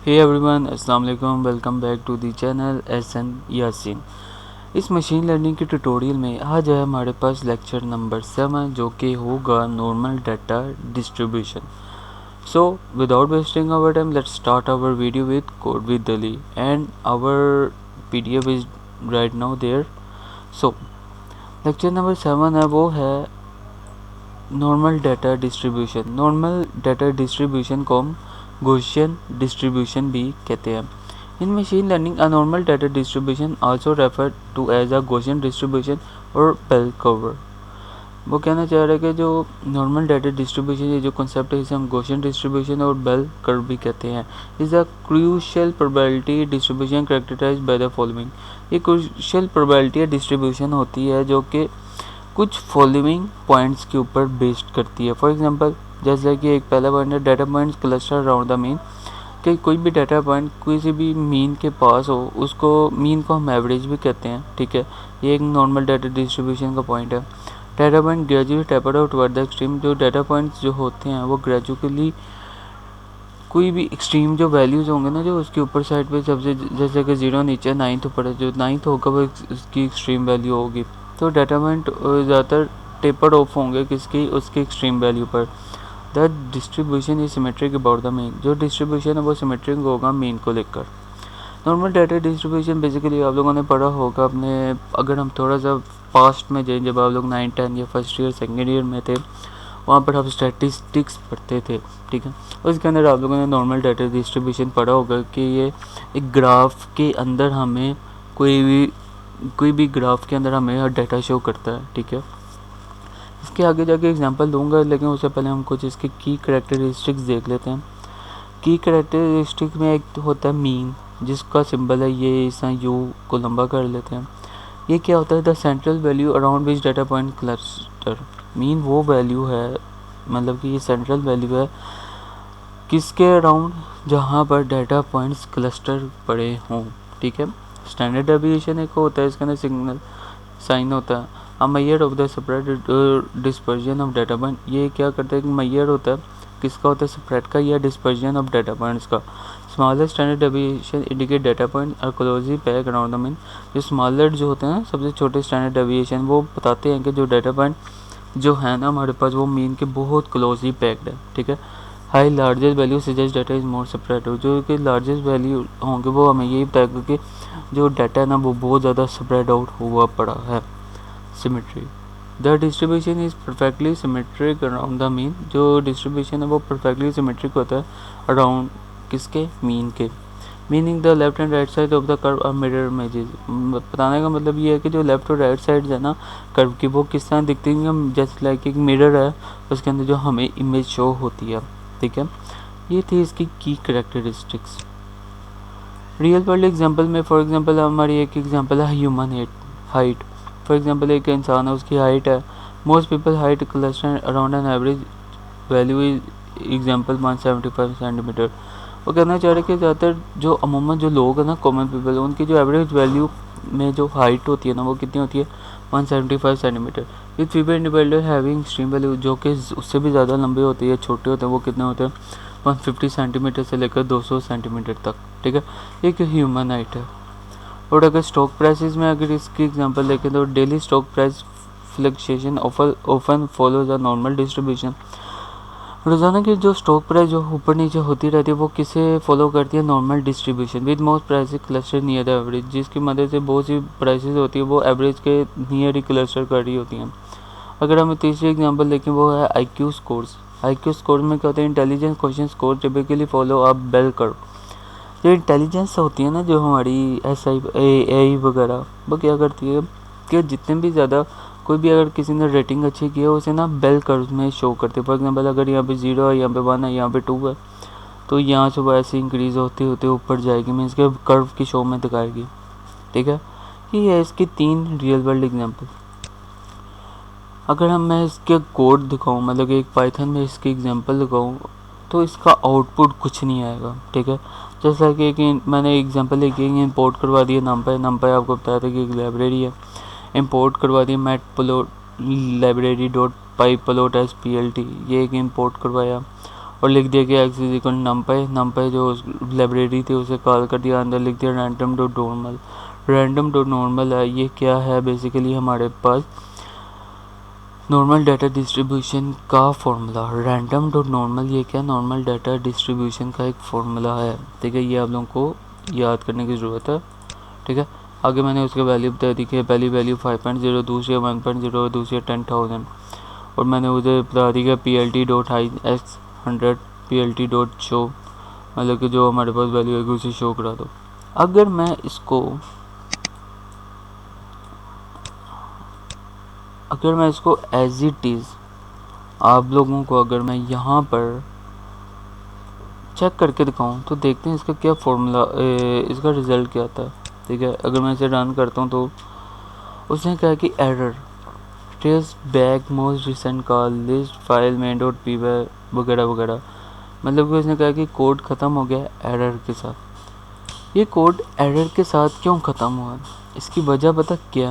हे everyone, अस्सलाम वालेकुम। Welcome back to the channel S N Yasin. इस मशीन लर्निंग के ट्यूटोरियल में आज है हमारे पास लेक्चर नंबर 7 जो कि होगा normal data distribution. So without wasting our time let's start our video with code with Ali and our PDF is right now there. So lecture number 7 है वो है normal data distribution. Normal data distribution को हम Gaussian distribution भी कहते हैं। In machine learning a normal data distribution also refer to as a Gaussian distribution और bell curve. वो कहना चाह रहा है कि जो नॉर्मल डाटा डिस्ट्रीब्यूशन ये जो कॉन्सेप्ट है इसे हम गॉसियन डिस्ट्रीब्यूशन और बेल कर्व भी कहते हैं। Is a crucial probability distribution characterized by the following. ये क्रूशियल प्रोबेबिलिटी डिस्ट्रीब्यूशन होती है जो कि कुछ फॉलोइंग पॉइंट्स के ऊपर बेस्ड करती है। फॉर एग्जांपल जैसे कि एक पहला पॉइंट है data points cluster around the mean, कि कोई भी डाटा पॉइंट किसी भी मीन के पास हो उसको मीन को हम एवरेज भी कहते हैं। ठीक है, ये एक नॉर्मल डाटा डिस्ट्रीब्यूशन का पॉइंट है। Data point gradually taper out toward the extreme. जो डाटा पॉइंट्स जो होते हैं वो ग्रेजुअली कोई भी एक्सट्रीम जो वैल्यूज होंगे ना जो उसके ऊपर साइड पे सबसे जैसे कि 0 नीचे 9th ऊपर है, जो 9th होगा वो उसकी एक्सट्रीम वैल्यू होगी। तो डाटा पॉइंट ज़्यादातर टेपर ऑफ होंगे किसकी उसकी एक्सट्रीम वैल्यू पर। The distribution is symmetric about the mean. जो डिस्ट्रीब्यूशन है वो सिमेट्रिक होगा मीन को लेकर। नॉर्मल डाटा डिस्ट्रीब्यूशन बेसिकली आप लोगों ने पढ़ा होगा अपने, अगर हम थोड़ा सा पास्ट में जाएं जब आप लोग 9, 10 या फर्स्ट ईयर सेकेंड ईयर में थे वहाँ पर आप स्टैटिस्टिक्स पढ़ते थे। ठीक है, उसके अंदर आप लोगों ने नॉर्मल डाटा डिस्ट्रीब्यूशन पढ़ा होगा कि ये एक ग्राफ के अंदर हमें कोई भी ग्राफ के अंदर हमें डाटा शो करता है। ठीक है, इसके आगे जाके एग्जांपल दूंगा लेकिन उससे पहले हम कुछ इसके की करैक्टरिस्टिक्स देख लेते हैं। की करैक्टरिस्टिक में एक तो होता है मीन जिसका सिंबल है ये, इस यू को लंबा कर लेते हैं। ये क्या होता है? The central value around which data point cluster. Mean वो वैल्यू है, मतलब कि ये सेंट्रल वैल्यू है किसके अराउंड, जहाँ पर डाटा पॉइंट्स क्लस्टर पड़े हों। ठीक है, स्टैंडर्ड डेविएशन एक होता है, इसके अंदर सिग्नल साइन होता है। A measure of the spread dispersion of data point. ये क्या करता है कि मेजर होता है किसका होता है, स्प्रेड का या डिस्पर्जन ऑफ डाटा पॉइंट्स का। Smaller standard deviation indicate data point are closely pack around the mean. जो स्मॉलर जो होते हैं सबसे छोटे स्टैंडर्ड डेविएशन वो बताते हैं कि जो डाटा पॉइंट जो है ना हमारे पास वो मीन के बहुत क्लोजली पैक्ड है। ठीक है, high largest value suggest data is more spread हो। जो कि लार्जेस्ट वैल्यू होंगे वो हमें यही बताएगा कि जो डाटा है ना वो बहुत ज़्यादा स्प्रेड आउट हुआ पड़ा है। Symmetry, the distribution is perfectly symmetric around the mean. जो डिस्ट्रीब्यूशन है वो परफेक्टली सिमेट्रिक होता है अराउंड किसके, मीन के। Meaning the left and right side of the curve are mirror images. बताने का मतलब ये है कि जो लेफ्ट और राइट साइड है ना कर्व की वो किस तरह दिखती है, जैसे लाइक एक मिरर है उसके अंदर जो हमें इमेज शो होती है। ठीक है, ये थी इसकी की करैक्टरिस्टिक्स। रियल वर्ल्ड एग्जांपल में फॉर एग्जांपल हमारी एक एग्जांपल है ह्यूमन हाइट। फॉर एग्जांपल एक इंसान है उसकी हाइट है, most people height cluster around an average value is example 175 centimetre. वो कहना चाह रहे हैं कि ज़्यादातर जो अमूमन जो लोग हैं ना कॉमन पीपल उनकी जो एवरेज वैल्यू में जो हाइट होती है ना वो कितनी होती है 175 centimetre. With people individual having extreme value जो कि उससे भी ज़्यादा लंबे होते हैं, छोटे होते हैं, वो कितने होते हैं 150 सेंटीमीटर से लेकर 200 सेंटीमीटर तक। ठीक है, एक ह्यूमन हाइट है। और अगर स्टॉक प्राइसेस में अगर इसकी एग्जांपल देखें तो daily stock price fluctuation often follows a normal distribution. रोज़ाना की जो स्टॉक प्राइस जो ऊपर नीचे होती रहती है वो किसे फॉलो करती है, normal distribution. With most prices cluster near the average, जिसकी मदद से बहुत सी प्राइसेस होती है वो एवरेज के नियर ही क्लस्टर कर रही होती हैं। अगर हम तीसरी एग्जांपल देखें वो है IQ स्कोर्स। IQ स्कोर में क्या होता है, intelligence question score typically follow a bell curve. जो इंटेलिजेंस होती है ना जो हमारी SI AI वगैरह वो क्या करती है कि जितने भी ज़्यादा कोई भी अगर किसी ने रेटिंग अच्छी की है उसे ना बेल कर्व में शो करते हैं। फॉर एग्जांपल अगर यहाँ पे 0 है, यहाँ पे 1 है, यहाँ पे 2 है तो यहाँ से वो ऐसे इंक्रीज़ होते होते ऊपर जाएगी, मीन्स के कर्व की शो में दिखाएगी। ठीक है, ये है इसकी 3 रियल वर्ल्ड एग्जांपल। अगर मैं इसके कोड दिखाऊँ, मतलब एक पाइथन में इसकी एग्जांपल दिखाऊँ तो इसका आउटपुट कुछ नहीं आएगा। ठीक है, जैसा कि मैंने एग्जांपल एक इंपोर्ट करवा दिया नंपाई आपको बताया था कि एक लाइब्रेरी है, इंपोर्ट करवा दिया मैटप्लोट लाइब्रेरी डॉट पाई प्लोट SPLT, ये एक इंपोर्ट करवाया। और लिख दिया कि एक्स इज इक्वल नंपाई जो लाइब्रेरी थी उसे कॉल कर दिया, अंदर लिख दिया रैंडम डॉट नॉर्मल है। ये क्या है, बेसिकली हमारे पास नॉर्मल डाटा डिस्ट्रीब्यूशन का फॉर्मूला। रैंडम डॉट नॉर्मल ये क्या, नॉर्मल डाटा डिस्ट्रीब्यूशन का एक फॉर्मूला है, ठीक है। ये आप लोगों को याद करने की ज़रूरत है, ठीक है। आगे मैंने उसके वैल्यू बता दी कि पहली वैल्यू 5.0, दूसरी 1.0 और दूसरी 10,000। और मैंने उधर बता दी कि PLT.HX100 PLT.show, मतलब कि जो हमारे पास वैल्यू है उसे शो करा दो। अगर मैं इसको एज इट इज़ आप लोगों को अगर मैं यहाँ पर चेक करके दिखाऊं तो देखते हैं इसका क्या फॉर्मूला, इसका रिज़ल्ट क्या आता है, ठीक है। अगर मैं इसे रन करता हूँ तो उसने कहा कि error trace back most recent call list file main.py वगैरह वगैरह। मतलब कि उसने कहा कि कोड ख़त्म हो गया एरर के साथ। ये कोड एरर के साथ क्यों ख़त्म हुआ, इसकी वजह पता क्या,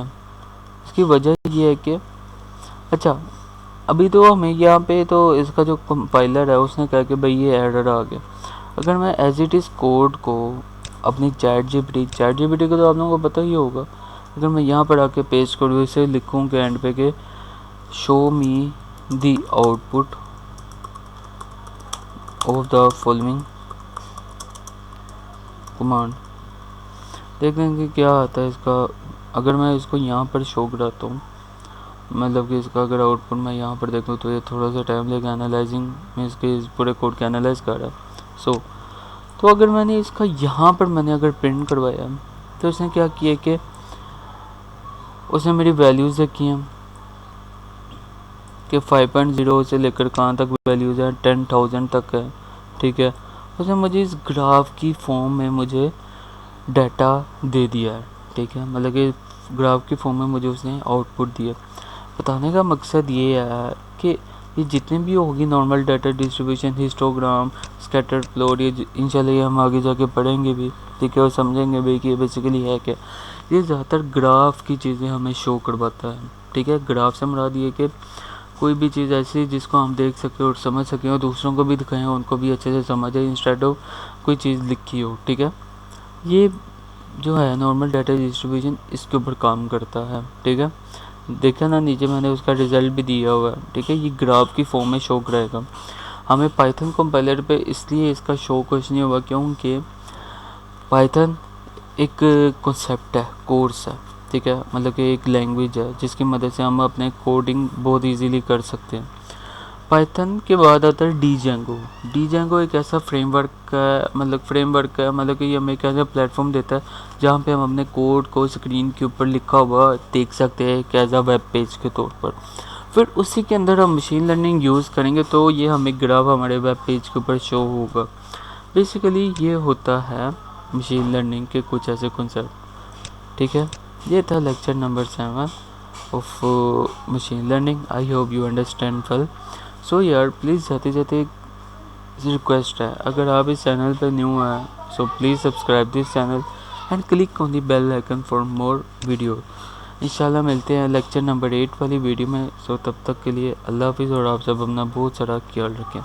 इसकी वजह ये है कि अच्छा अभी तो हमें यहाँ पे तो इसका जो कंपाइलर है उसने कहा कि भाई ये एरर आ गया। अगर मैं एज इट इज़ कोड को अपनी चैट जीपीटी को तो आप लोगों को पता ही होगा, अगर मैं यहाँ पर आके पेस्ट करूँ, इसे लिखूँ के एंड पे के show me the output of the following command, देख लेंगे क्या आता है इसका। अगर मैं इसको यहाँ पर शो कराता हूँ, मतलब कि इसका अगर आउटपुट मैं यहाँ पर देखूँ तो ये थोड़ा सा टाइम लेगा एनालाइजिंग में, इसके इस पूरे कोड के एनालाइज कर रहा है। तो अगर मैंने इसका यहाँ पर मैंने अगर प्रिंट करवाया तो उसने क्या किया कि उसने मेरी वैल्यूज़ रखी हैं कि 5.0 से लेकर कहाँ तक वैल्यूज़ हैं, 10,000 तक है, ठीक है। उसने मुझे इस ग्राफ की फॉर्म में मुझे डाटा दे दिया है, ठीक है। मतलब कि ग्राफ की फॉर्म में मुझे उसने आउटपुट दिया। बताने का मकसद ये है कि ये जितने भी होगी normal data distribution, histogram, scatter plot, ये इंशाल्लाह ये हम आगे जाके पढ़ेंगे भी, ठीक है, और समझेंगे भी कि ये बेसिकली है क्या। ये ज़्यादातर ग्राफ की चीज़ें हमें शो करवाता है, ठीक है। ग्राफ से मुराद ये कि कोई भी चीज़ ऐसी जिसको हम देख सकें और समझ सकें और दूसरों को भी दिखाएं, उनको भी अच्छे से समझ आए, इंस्टेड ऑफ कोई चीज़ लिखी हो, ठीक है। ये जो है नॉर्मल डाटा डिस्ट्रीब्यूशन इसके ऊपर काम करता है, ठीक है। देखा ना नीचे मैंने उसका रिज़ल्ट भी दिया हुआ है, ठीक है। ये ग्राफ की फॉर्म में शो करेगा। हमें पाइथन कंपाइलर पे इसलिए इसका शो कुछ नहीं हुआ क्योंकि पाइथन एक कॉन्सेप्ट है, कोर्स है, ठीक है। मतलब कि एक लैंग्वेज है जिसकी मदद से हम अपने कोडिंग बहुत इजीली कर सकते हैं। पाइथन के बाद आता है डीजेंगो एक ऐसा फ्रेमवर्क है, मतलब कि ये हमें एक ऐसा प्लेटफॉर्म देता है जहाँ पे हम अपने कोड को स्क्रीन के ऊपर लिखा हुआ देख सकते हैं एक एज अ वेब पेज के तौर पर। फिर उसी के अंदर हम मशीन लर्निंग यूज़ करेंगे तो ये हमें ग्राफ हमारे वेब पेज के ऊपर शो होगा। बेसिकली ये होता है मशीन लर्निंग के कुछ ऐसे कॉन्सेप्ट, ठीक है। ये था lecture number 7 of machine learning. I hope you understand well. So यार प्लीज़ जाते रिक्वेस्ट है, अगर आप इस चैनल पर न्यू हैं so please subscribe this channel and click on the bell icon for more video. इंशाल्लाह मिलते हैं लेक्चर नंबर 8 वाली वीडियो में। सो तब तक के लिए अल्लाह हाफिज़ और आप सब अपना बहुत सारा ख्याल रखें।